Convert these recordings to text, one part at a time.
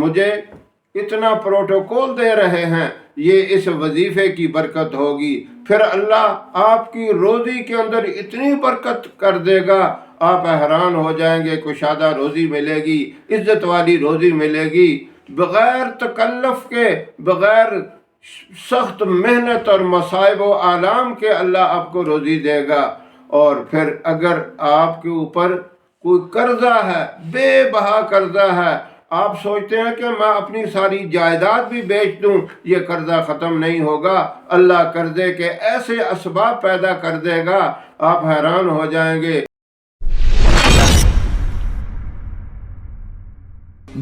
مجھے اتنا پروٹوکول دے رہے ہیں، یہ اس وظیفے کی برکت ہوگی، پھر اللہ آپ کی روزی کے اندر اتنی برکت کر دے گا، آپ حیران ہو جائیں گے۔ کشادہ روزی ملے گی، عزت والی روزی ملے گی، بغیر تکلف کے، بغیر سخت محنت اور مصائب و آلام کے اللہ آپ کو روزی دے گا۔ اور پھر اگر آپ کے اوپر کوئی قرضہ ہے، بے بہا قرضہ ہے، آپ سوچتے ہیں کہ میں اپنی ساری جائیداد بھی بیچ دوں یہ قرضہ ختم نہیں ہوگا، اللہ قرضے کے ایسے اسباب پیدا کر دے گا، آپ حیران ہو جائیں گے۔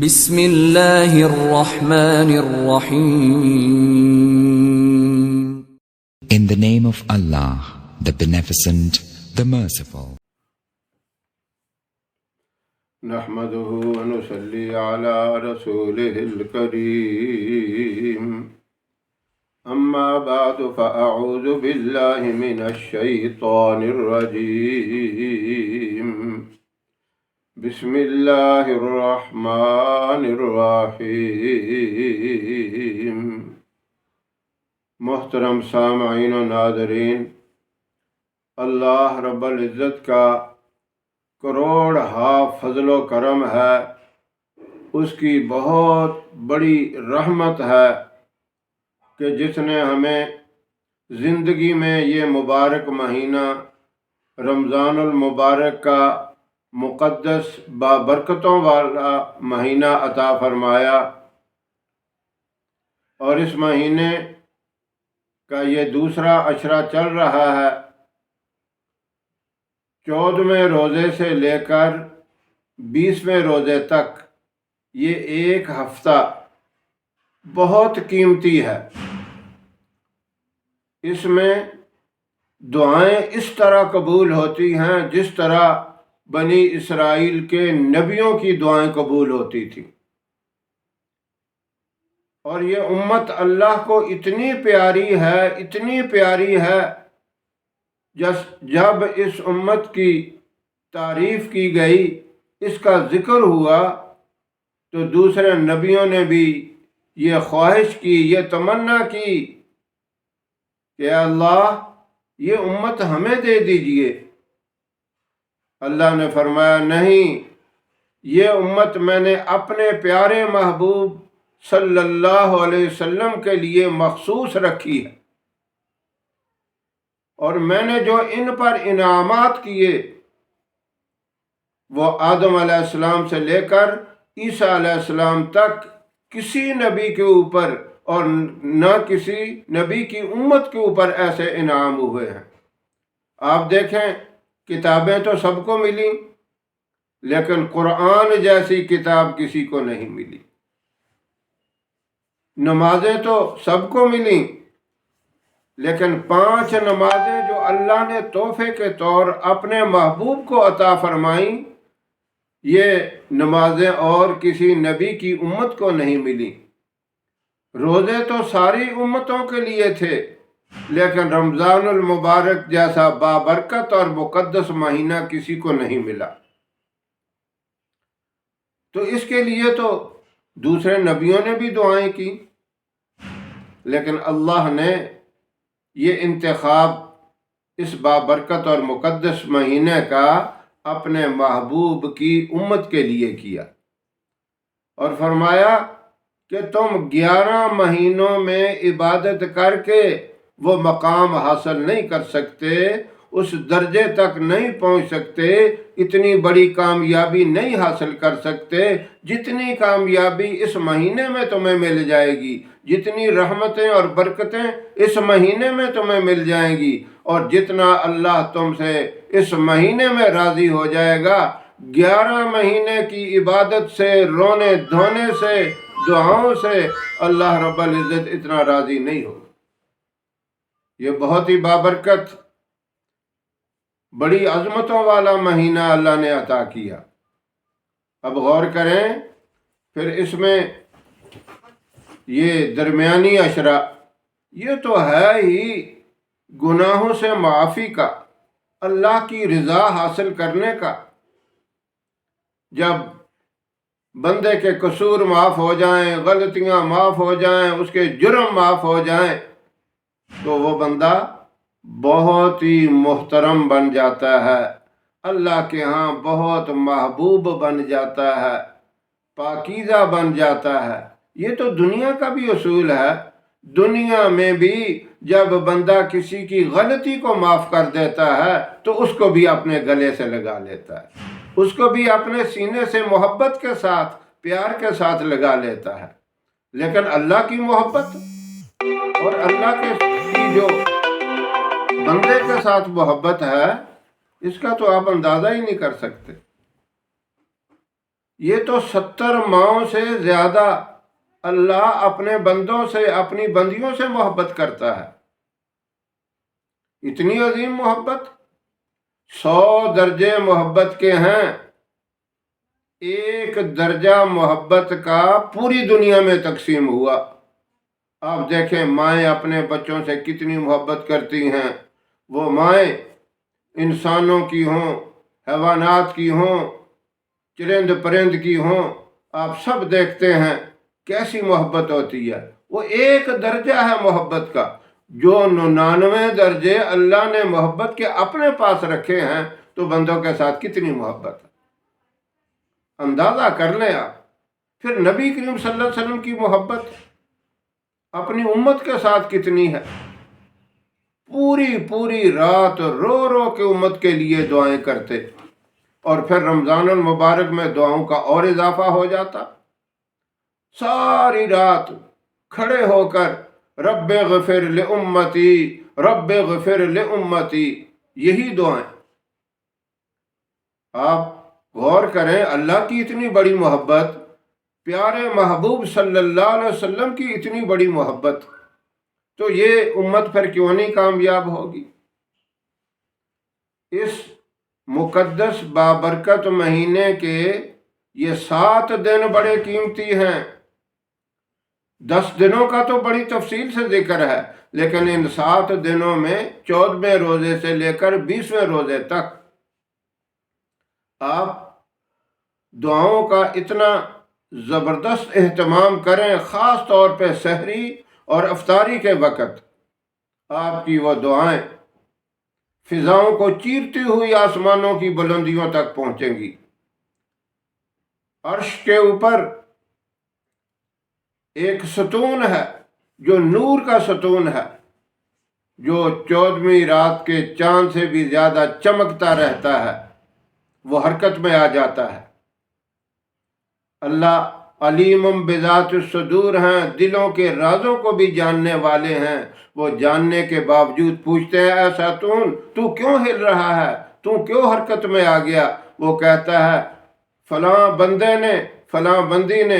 بسم اللہ الرحمن الرحیم۔ In the name of Allah, the Beneficent, the Merciful. نحمده ونصلي على رسوله الكريم، أما بعد فأعوذ بالله من الشيطان الرجيم، بسم الله الرحمن الرحيم۔ محترم سامعین و ناظرین، اللہ رب العزت کا کروڑ فضل و کرم ہے، اس کی بہت بڑی رحمت ہے کہ جس نے ہمیں زندگی میں یہ مبارک مہینہ رمضان المبارک کا مقدس بابرکتوں والا مہینہ عطا فرمایا، اور اس مہینے کا یہ دوسرا عشرہ چل رہا ہے۔ 14ویں روزے سے لے کر 20ویں روزے تک یہ ایک ہفتہ بہت قیمتی ہے۔ اس میں دعائیں اس طرح قبول ہوتی ہیں جس طرح بنی اسرائیل کے نبیوں کی دعائیں قبول ہوتی تھیں، اور یہ امت اللہ کو اتنی پیاری ہے، اتنی پیاری ہے، جب اس امت کی تعریف کی گئی، اس کا ذکر ہوا، تو دوسرے نبیوں نے بھی یہ خواہش کی، یہ تمنا کی کہ اللہ یہ امت ہمیں دے دیجئے۔ اللہ نے فرمایا نہیں، یہ امت میں نے اپنے پیارے محبوب صلی اللہ علیہ وسلم کے لیے مخصوص رکھی ہے، اور میں نے جو ان پر انعامات کیے وہ آدم علیہ السلام سے لے کر عیسیٰ علیہ السلام تک کسی نبی کے اوپر اور نہ کسی نبی کی امت کے اوپر ایسے انعام ہوئے ہیں۔ آپ دیکھیں، کتابیں تو سب کو ملی، لیکن قرآن جیسی کتاب کسی کو نہیں ملی۔ نمازیں تو سب کو ملیں، لیکن 5 نمازیں جو اللہ نے تحفے کے طور اپنے محبوب کو عطا فرمائیں، یہ نمازیں اور کسی نبی کی امت کو نہیں ملی۔ روزے تو ساری امتوں کے لیے تھے، لیکن رمضان المبارک جیسا بابرکت اور مقدس مہینہ کسی کو نہیں ملا۔ تو اس کے لیے تو دوسرے نبیوں نے بھی دعائیں کی، لیکن اللہ نے یہ انتخاب اس بابرکت اور مقدس مہینے کا اپنے محبوب کی امت کے لیے کیا، اور فرمایا کہ تم 11 مہینوں میں عبادت کر کے وہ مقام حاصل نہیں کر سکتے، اس درجے تک نہیں پہنچ سکتے، اتنی بڑی کامیابی نہیں حاصل کر سکتے جتنی کامیابی اس مہینے میں تمہیں مل جائے گی، جتنی رحمتیں اور برکتیں اس مہینے میں تمہیں مل جائیں گی، اور جتنا اللہ تم سے اس مہینے میں راضی ہو جائے گا۔ 11 مہینے کی عبادت سے، رونے دھونے سے، دعاؤں سے اللہ رب العزت اتنا راضی نہیں ہوگا۔ یہ بہت ہی بابرکت، بڑی عظمتوں والا مہینہ اللہ نے عطا کیا۔ اب غور کریں، پھر اس میں یہ درمیانی عشرہ، یہ تو ہے ہی گناہوں سے معافی کا، اللہ کی رضا حاصل کرنے کا۔ جب بندے کے قصور معاف ہو جائیں، غلطیاں معاف ہو جائیں، اس کے جرم معاف ہو جائیں، تو وہ بندہ بہت ہی محترم بن جاتا ہے، اللہ کے ہاں بہت محبوب بن جاتا ہے، پاکیزہ بن جاتا ہے۔ یہ تو دنیا کا بھی اصول ہے۔ دنیا میں بھی جب بندہ کسی کی غلطی کو معاف کر دیتا ہے تو اس کو بھی اپنے گلے سے لگا لیتا ہے، اس کو بھی اپنے سینے سے محبت کے ساتھ، پیار کے ساتھ لگا لیتا ہے۔ لیکن اللہ کی محبت اور اللہ کی جو بندے کے ساتھ محبت ہے، اس کا تو آپ اندازہ ہی نہیں کر سکتے۔ یہ تو 70 ماؤں سے زیادہ اللہ اپنے بندوں سے، اپنی بندیوں سے محبت کرتا ہے۔ اتنی عظیم محبت، 100 درجے محبت کے ہیں، ایک درجہ محبت کا پوری دنیا میں تقسیم ہوا۔ آپ دیکھیں مائیں اپنے بچوں سے کتنی محبت کرتی ہیں، وہ مائیں انسانوں کی ہوں، حیوانات کی ہوں، چرند پرند کی ہوں، آپ سب دیکھتے ہیں کیسی محبت ہوتی ہے۔ وہ ایک درجہ ہے محبت کا، جو 99 درجے اللہ نے محبت کے اپنے پاس رکھے ہیں، تو بندوں کے ساتھ کتنی محبت ہے، اندازہ کر لیں آپ۔ پھر نبی کریم صلی اللہ علیہ وسلم کی محبت اپنی امت کے ساتھ کتنی ہے، پوری رات رو رو کے امت کے لیے دعائیں کرتے، اور پھر رمضان المبارک میں دعاؤں کا اور اضافہ ہو جاتا، ساری رات کھڑے ہو کر رب اغفر لامتی، رب اغفر لامتی، یہی دعائیں۔ آپ غور کریں، اللہ کی اتنی بڑی محبت، پیارے محبوب صلی اللہ علیہ وسلم کی اتنی بڑی محبت، تو یہ امت پھر کیوں نہیں کامیاب ہوگی؟ اس مقدس بابرکت مہینے کے یہ 7 دن بڑے قیمتی ہیں۔ 10 دنوں کا تو بڑی تفصیل سے ذکر ہے، لیکن ان 7 دنوں میں 14ویں روزے سے لے کر 20ویں روزے تک آپ دعاؤں کا اتنا زبردست اہتمام کریں، خاص طور پہ سحری اور افطاری کے وقت آپ کی وہ دعائیں فضاؤں کو چیرتی ہوئی آسمانوں کی بلندیوں تک پہنچیں گی۔ عرش کے اوپر ایک ستون ہے جو نور کا ستون ہے، جو 14ویں رات کے چاند سے بھی زیادہ چمکتا رہتا ہے، وہ حرکت میں آ جاتا ہے۔ اللہ علیم بذات الصدور ہیں، دلوں کے رازوں کو بھی جاننے والے ہیں۔ وہ جاننے کے باوجود پوچھتے ہیں، اے ستون تو کیوں ہل رہا ہے، تو کیوں حرکت میں آ گیا؟ وہ کہتا ہے فلاں بندے نے، فلاں بندی نے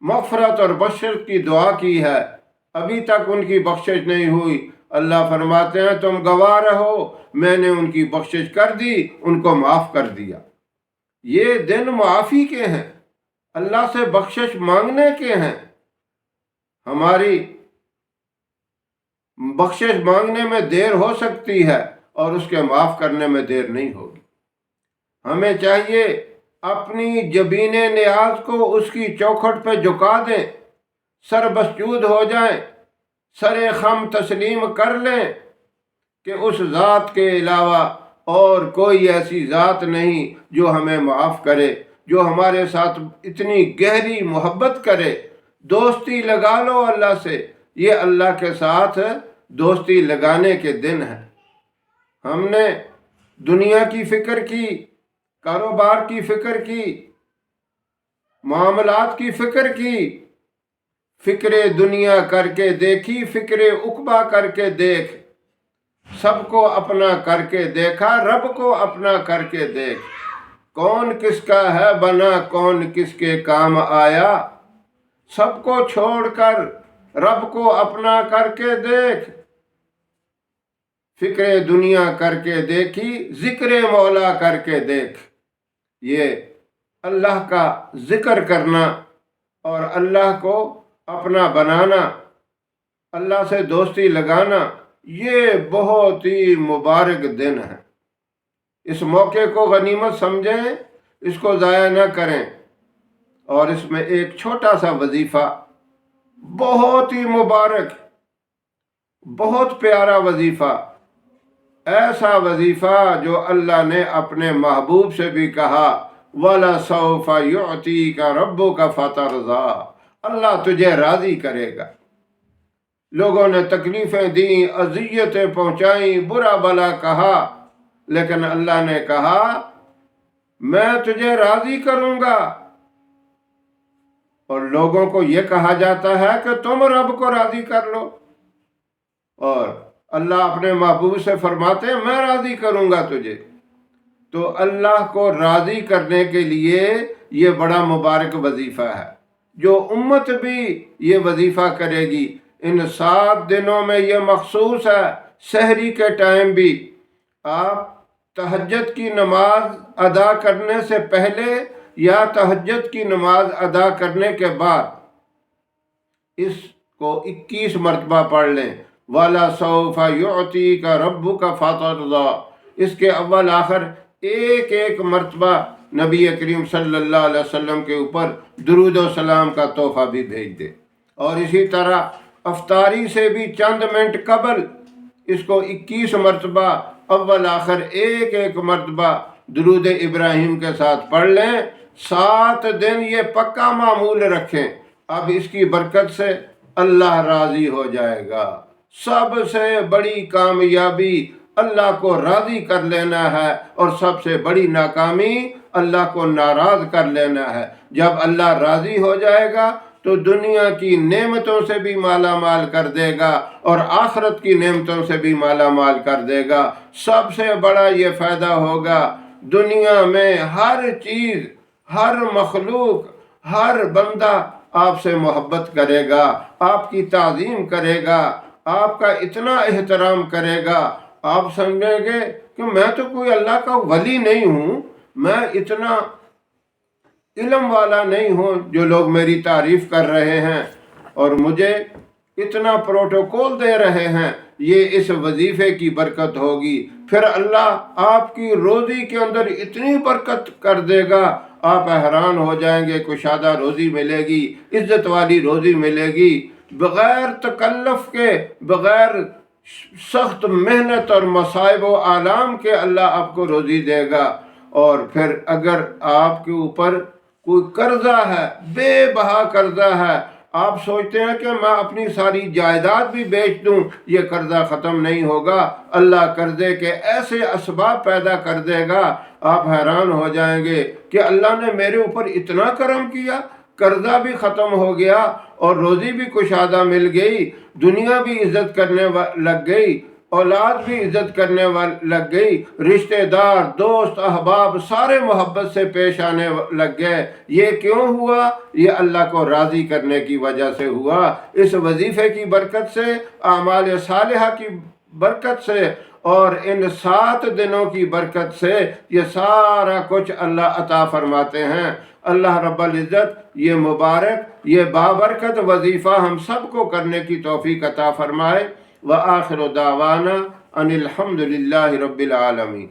مغفرت اور بخشش کی دعا کی ہے، ابھی تک ان کی بخشش نہیں ہوئی۔ اللہ فرماتے ہیں تم گواہ رہو، میں نے ان کی بخشش کر دی، ان کو معاف کر دیا۔ یہ دن معافی کے ہیں، اللہ سے بخشش مانگنے کے ہیں۔ ہماری بخشش مانگنے میں دیر ہو سکتی ہے اور اس کے معاف کرنے میں دیر نہیں ہوگی۔ ہمیں چاہیے اپنی جبین نیاز کو اس کی چوکھٹ پہ جھکا دیں، سر مسجود ہو جائیں، سر خم تسلیم کر لیں کہ اس ذات کے علاوہ اور کوئی ایسی ذات نہیں جو ہمیں معاف کرے، جو ہمارے ساتھ اتنی گہری محبت کرے۔ دوستی لگا لو اللہ سے، یہ اللہ کے ساتھ دوستی لگانے کے دن ہیں۔ ہم نے دنیا کی فکر کی، کاروبار کی فکر کی، معاملات کی فکر کی، فکر دنیا کر کے دیکھی، فکر عقبہ کر کے دیکھ، سب کو اپنا کر کے دیکھا، رب کو اپنا کر کے دیکھ، کون کس کا ہے بنا، کون کس کے کام آیا، سب کو چھوڑ کر رب کو اپنا کر کے دیکھ، فکر دنیا کر کے دیکھی، ذکر مولا کر کے دیکھ۔ یہ اللہ کا ذکر کرنا اور اللہ کو اپنا بنانا، اللہ سے دوستی لگانا، یہ بہت ہی مبارک دن ہے۔ اس موقع کو غنیمت سمجھیں، اس کو ضائع نہ کریں، اور اس میں ایک چھوٹا سا وظیفہ بہت ہی مبارک، بہت پیارا وظیفہ، ایسا وظیفہ جو اللہ نے اپنے محبوب سے بھی کہا وَلَسَوْفَ يُعْتِيكَ رَبُّكَ فَتَرْضَىٰ، اللہ تجھے راضی کرے گا۔ لوگوں نے تکلیفیں دیں، اذیتیں پہنچائیں، برا بلا کہا، لیکن اللہ نے کہا میں تجھے راضی کروں گا۔ اور لوگوں کو یہ کہا جاتا ہے کہ تم رب کو راضی کر لو، اور اللہ اپنے محبوب سے فرماتے ہیں میں راضی کروں گا تجھے۔ تو اللہ کو راضی کرنے کے لیے یہ بڑا مبارک وظیفہ ہے، جو امت بھی یہ وظیفہ کرے گی۔ ان 7 دنوں میں یہ مخصوص ہے، سحری کے ٹائم بھی آپ تہجد کی نماز ادا کرنے سے پہلے یا تہجد کی نماز ادا کرنے کے بعد اس کو 21 مرتبہ پڑھ لیں، وَلَسَوْفَ يُعْتِيكَ رَبُّكَ فَتَرْضَىٰ۔ اس کے اول آخر ایک ایک مرتبہ نبی کریم صلی اللہ علیہ وسلم کے اوپر درود و سلام کا تحفہ بھی بھیج دے۔ اور اسی طرح افطاری سے بھی چند منٹ قبل اس کو 21 مرتبہ اول آخر ایک ایک مرتبہ درود ابراہیم کے ساتھ پڑھ لیں۔ 7 دن یہ پکا معمول رکھیں، اب اس کی برکت سے اللہ راضی ہو جائے گا۔ سب سے بڑی کامیابی اللہ کو راضی کر لینا ہے، اور سب سے بڑی ناکامی اللہ کو ناراض کر لینا ہے۔ جب اللہ راضی ہو جائے گا تو دنیا کی نعمتوں سے بھی مالا مال کر دے گا اور آخرت کی نعمتوں سے بھی مالا مال کر دے گا۔ سب سے بڑا یہ فائدہ ہوگا، دنیا میں ہر چیز، ہر مخلوق، ہر بندہ آپ سے محبت کرے گا، آپ کی تعظیم کرے گا، آپ کا اتنا احترام کرے گا، آپ سمجھیں گے کہ میں تو کوئی اللہ کا ولی نہیں ہوں، میں اتنا علم والا نہیں ہوں جو لوگ میری تعریف کر رہے ہیں اور مجھے اتنا پروٹوکول دے رہے ہیں۔ یہ اس وظیفے کی برکت ہوگی، پھر اللہ آپ کی روزی کے اندر اتنی برکت کر دے گا، آپ حیران ہو جائیں گے۔ کشادہ روزی ملے گی، عزت والی روزی ملے گی، بغیر تکلف کے، بغیر سخت محنت اور مصائب و آلام کے اللہ آپ کو روزی دے گا۔ اور پھر اگر آپ کے اوپر کوئی قرضہ ہے، بے بہا قرضہ ہے، آپ سوچتے ہیں کہ میں اپنی ساری جائیداد بھی بیچ دوں یہ قرضہ ختم نہیں ہوگا، اللہ قرضے کے ایسے اسباب پیدا کر دے گا، آپ حیران ہو جائیں گے کہ اللہ نے میرے اوپر اتنا کرم کیا، قرضہ بھی ختم ہو گیا اور روزی بھی کشادہ مل گئی، دنیا بھی عزت کرنے لگ گئی، اولاد بھی عزت کرنے لگ گئی، رشتہ دار، دوست، احباب سارے محبت سے پیش آنے لگ گئے۔ یہ کیوں ہوا؟ یہ اللہ کو راضی کرنے کی وجہ سے ہوا۔ اس وظیفے کی برکت سے، اعمال صالحہ کی برکت سے اور ان 7 دنوں کی برکت سے یہ سارا کچھ اللہ عطا فرماتے ہیں۔ اللہ رب العزت یہ مبارک، یہ بابرکت وظیفہ ہم سب کو کرنے کی توفیق عطا فرمائے۔ وآخر دعوانا ان الحمد للہ رب العالمین۔